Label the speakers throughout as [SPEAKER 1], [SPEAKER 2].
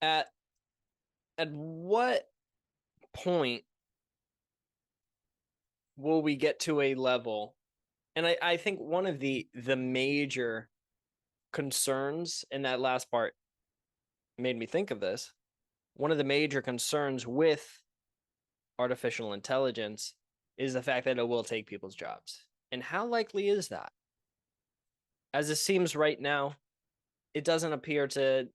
[SPEAKER 1] At what point will we get to a level? And I think one of the major concerns in that last part made me think of this. One of the major concerns with artificial intelligence is the fact that it will take people's jobs. And how likely is that? As it seems right now, it doesn't appear to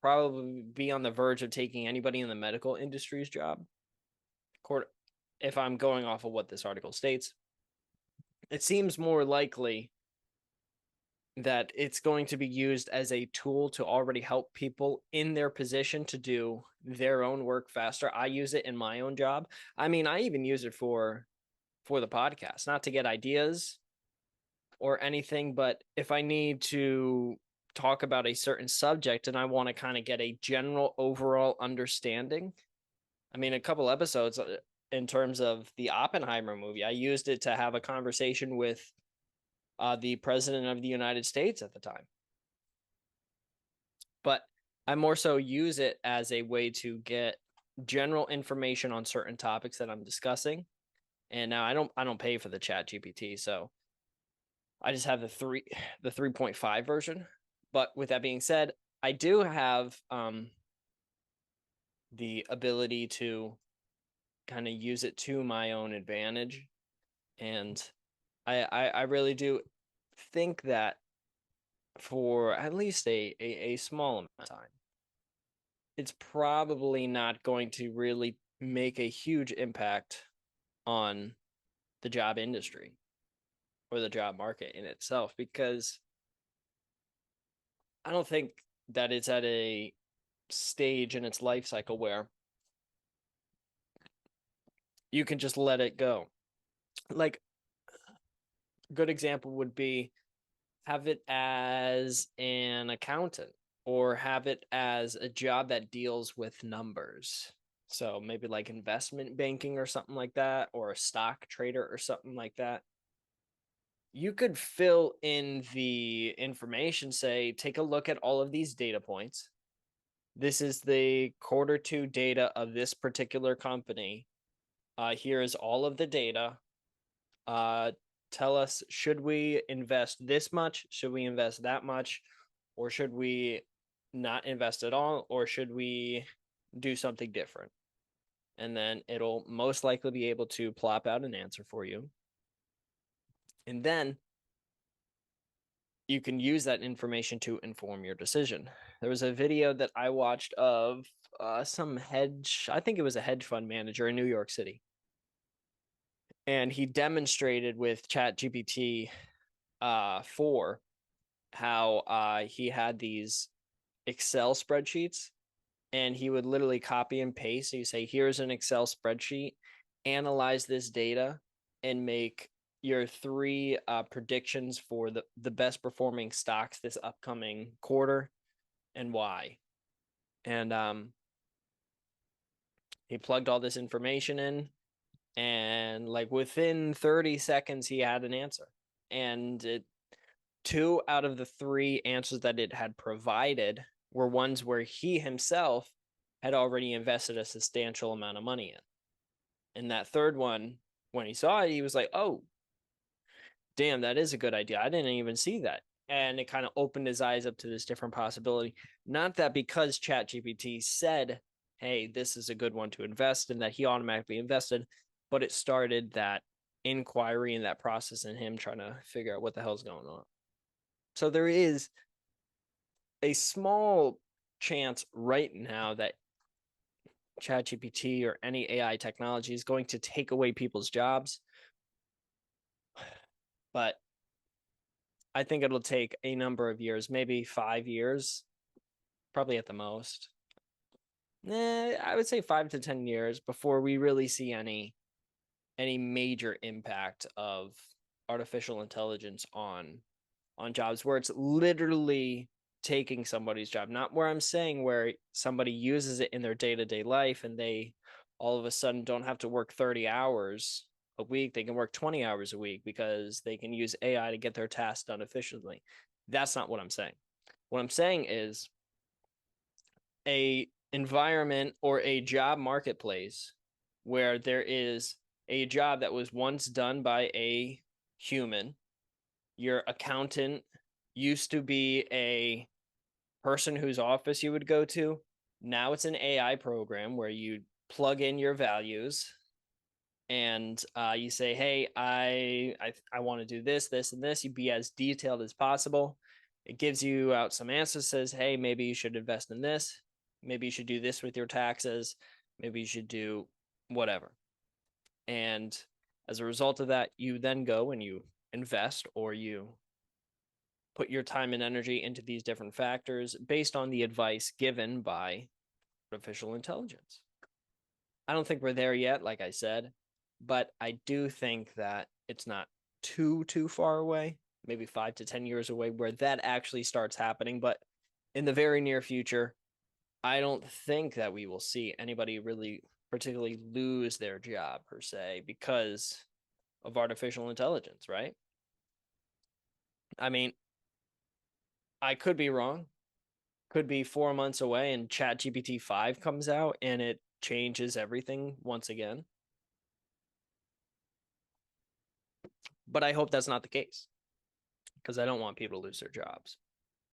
[SPEAKER 1] probably be on the verge of taking anybody in the medical industry's job. If I'm going off of what this article states, it seems more likely that it's going to be used as a tool to already help people in their position to do their own work faster. I use it in my own job. I mean, I even use it for the podcast, not to get ideas or anything, but if I need to talk about a certain subject and I want to kind of get a general overall understanding. I mean, a couple episodes in terms of the Oppenheimer movie, I used it to have a conversation with the president of the United States at the time. But I more so use it as a way to get general information on certain topics that I'm discussing. And now I don't pay for the Chat GPT, so I just have the 3.5 version. But with that being said, I do have the ability to kind of use it to my own advantage. And I really do think that for at least a small amount of time, it's probably not going to really make a huge impact on the job industry or the job market in itself, because I don't think that it's at a stage in its life cycle where you can just let it go. Like, a good example would be have it as an accountant or have it as a job that deals with numbers. So maybe like investment banking or something like that, or a stock trader or something like that. You could fill in the information, say, take a look at all of these data points. This is the quarter two data of this particular company. Here is all of the data. Uh, Tell us, should we invest this much? Should we invest that much? Or should we not invest at all? Or should we do something different? And then it'll most likely be able to plop out an answer for you. And then you can use that information to inform your decision. There was a video that I watched of some hedge, I think it was a hedge fund manager in New York City. And he demonstrated with ChatGPT 4 how he had these Excel spreadsheets and he would literally copy and paste. So you say, here's an Excel spreadsheet, analyze this data, and make your three predictions for the best performing stocks this upcoming quarter and why. And he plugged all this information in, and like within 30 seconds, he had an answer. And two out of the three answers that it had provided were ones where he himself had already invested a substantial amount of money in. And that third one, when he saw it, he was like, oh, damn, that is a good idea. I didn't even see that. And it kind of opened his eyes up to this different possibility. Not that because ChatGPT said, hey, this is a good one to invest in, that he automatically invested, but it started that inquiry and that process in him trying to figure out what the hell's going on. So there is a small chance right now that ChatGPT or any AI technology is going to take away people's jobs. But I think it'll take a number of years, maybe 5 years, probably at the most. I would say 5 to 10 years before we really see any major impact of artificial intelligence on jobs where it's literally taking somebody's job. Not where I'm saying where somebody uses it in their day-to-day life and they all of a sudden don't have to work 30 hours a week. They can work 20 hours a week because they can use AI to get their tasks done efficiently. That's not what I'm saying. What I'm saying is a environment or a job marketplace where there is a job that was once done by a human. Your accountant used to be a person whose office you would go to. Now it's an AI program where you plug in your values and you say, "Hey, I want to do this, this, and this." You be as detailed as possible. It gives you out some answers. Says, "Hey, maybe you should invest in this. Maybe you should do this with your taxes. Maybe you should do whatever." And as a result of that, you then go and you invest or you put your time and energy into these different factors based on the advice given by artificial intelligence. I don't think we're there yet, like I said, but I do think that it's not too far away, maybe 5 to 10 years away, where that actually starts happening. But in the very near future, I don't think that we will see anybody really particularly lose their job per se because of artificial intelligence, right? I mean, I could be wrong. Could be 4 months away and ChatGPT 5 comes out and it changes everything once again. But I hope that's not the case because I don't want people to lose their jobs.